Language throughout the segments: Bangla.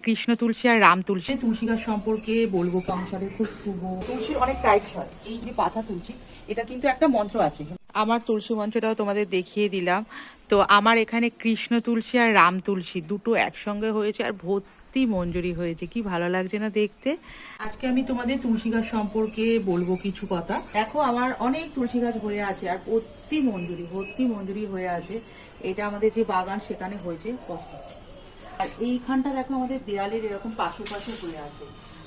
কৃষ্ণ তুলসী আর রাম তুলসী। তুলসী গাছ সম্পর্কে বলবো, সংসারে খুব শুভ। তুলসীর অনেক টাইপস হয়। এই যে পাতা তুলসী, এটা কিন্তু একটা মন্ত্র আছে। আমার তুলসী মন্ত্রটাও তোমাদের দেখিয়ে দিলাম। তো আমার এখানে কৃষ্ণ তুলসী আর রাম তুলসী দুটো একসঙ্গে হয়েছে, আর ভর্তি মঞ্জুরি হয়েছে। কি ভালো লাগছে না দেখতে। আজকে আমি তোমাদের তুলসী গাছ সম্পর্কে বলবো কিছু কথা। দেখো, আমার অনেক তুলসী গাছ হয়ে আছে আর ভর্তি মঞ্জুরি হয়ে আছে। এটা আমাদের যে বাগান সেখানে হয়েছে। আর এইখানটা দেখো, আমাদের দেয়ালের এরকম পাশে পাশে হয়ে আছে।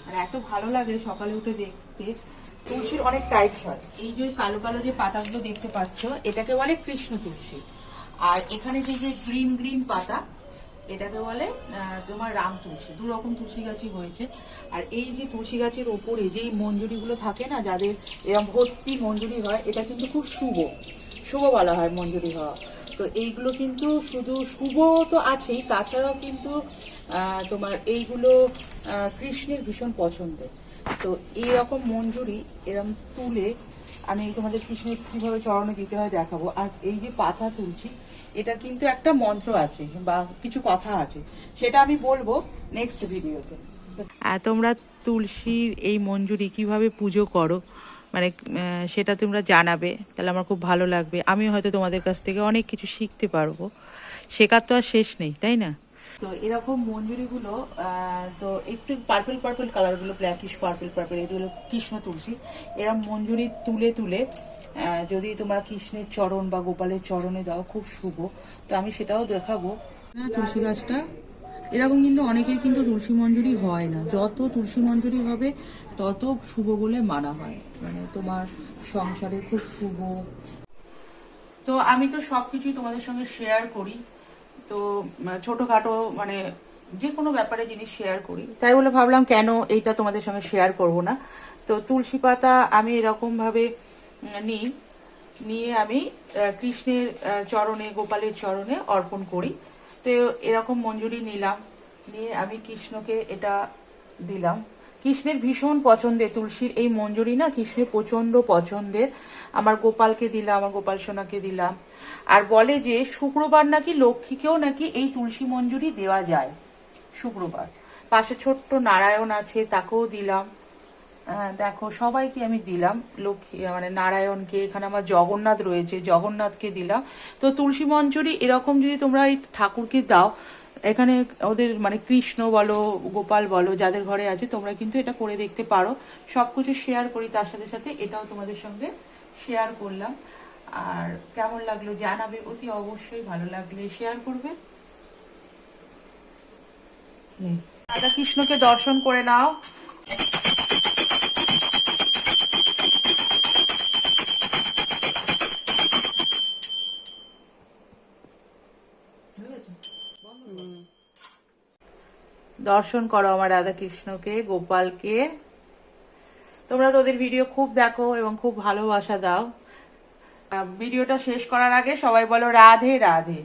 আর এত ভালো লাগে সকালে উঠে দেখতে। তুলসীর অনেক টাইপস হয়। এই যে কালো কালো যে পাতাগুলো দেখতে পাচ্ছ, এটাকে বলে কৃষ্ণ তুলসী। আর এখানে যে যে গ্রিন গ্রিন পাতা, এটাকে বলে তোমার রাম তুলসী। দু রকম তুলসী গাছই হয়েছে। আর এই যে তুলসী গাছের ওপরে যেই মঞ্জুরিগুলো থাকে না, যাদের এরকম ভর্তি মঞ্জুরি হয়, এটা কিন্তু খুব শুভ বলা হয় মঞ্জুরি হওয়া। তো এইগুলো কিন্তু শুধু শুভ তো আছেই, তাছাড়াও কিন্তু তোমার এইগুলো কৃষ্ণের ভীষণ পছন্দের। তো এইরকম মঞ্জুরি এরকম তুলে আমি তোমাদের কৃষ্ণের কীভাবে চরণে দিতে হয় দেখাবো। আর এই যে পাতা তুলছি, এটার কিন্তু একটা মন্ত্র আছে বা কিছু কথা আছে, সেটা আমি বলবো নেক্সট ভিডিওতে। তোমরা তুলসীর এই মঞ্জুরি কিভাবে পুজো করো, মানে সেটা তোমরা জানাবে, তাহলে আমার খুব ভালো লাগবে। আমিও হয়তো তোমাদের কাছ থেকে অনেক কিছু শিখতে পারবো। শেখার তো আর শেষ নেই, তাই না? তো এরকম মঞ্জুরিগুলো তো একটু পার্পল কালারগুলো, ব্ল্যাকিশ পার্পল, এগুলো কৃষ্ণ তুলসী। এরকম মঞ্জুরি তুলে তুলে যদি তোমরা কৃষ্ণের চরণ বা গোপালের চরণে দাও, খুব শুভ। তো আমি সেটাও দেখাবো। তুলসী গাছটা এরকম, কিন্তু অনেকের কিন্তু তুলসী মঞ্জুরি হয় না। যত তুলসী মঞ্জুরি হবে তত শুভ বলে মানা হয়, মানে তোমার সংসারে খুব শুভ। তো আমি তো সবকিছুই তোমাদের সঙ্গে শেয়ার করি। তো ছোটখাটো মানে যে কোনো ব্যাপারে জিনিস শেয়ার করি, তাই বলে ভাবলাম কেন এইটা তোমাদের সঙ্গে শেয়ার করব না। তো তুলসী পাতা আমি এরকম ভাবে নিয়ে আমি কৃষ্ণের চরণে, গোপালের চরণে অর্পণ করি। তো এরকম মঞ্জুরি নিয়ে আমি কৃষ্ণকে এটা দিলাম। কৃষ্ণের ভীষণ পছন্দের তুলসীর এই মঞ্জুরি না, কৃষ্ণের প্রচন্ড পছন্দের। আমার গোপালকে দিলাম, আমার গোপাল সোনাকে দিলাম। আর বলে যে শুক্রবার নাকি লক্ষ্মীকেও নাকি এই তুলসী মঞ্জুরি দেওয়া যায়, শুক্রবার। পাশে ছোট্ট নারায়ণ আছে, তাকেও দিলাম। দেখো, সবাইকে আমি দিলাম। লক্ষ্মী মানে নারায়ণকে, এখানে আমার জগন্নাথ রয়েছে, জগন্নাথকে দিলাম। তো তুলসী মঞ্জুরি এরকম যদি তোমরা এই ঠাকুরকে দাও, এখানে ওদের মানে কৃষ্ণ বলো, গোপাল বলো, যাদের ঘরে আছে, তোমরা কিন্তু এটা করে দেখতে পারো। সবকিছু শেয়ার করি, তার সাথে সাথে এটাও তোমাদের সঙ্গে শেয়ার করলাম। আর কেমন লাগলো জানাবে, অতি অবশ্যই। ভালো লাগলে শেয়ার করবে। রাধা কৃষ্ণকে দর্শন করে নাও। দর্শন করো আমার রাধা কৃষ্ণকে, গোপালকে। তোমরা তো ওদের ভিডিও খুব দেখো এবং খুব ভালোবাসা দাও। ভিডিওটা শেষ করার আগে সবাই বলো রাধে রাধে।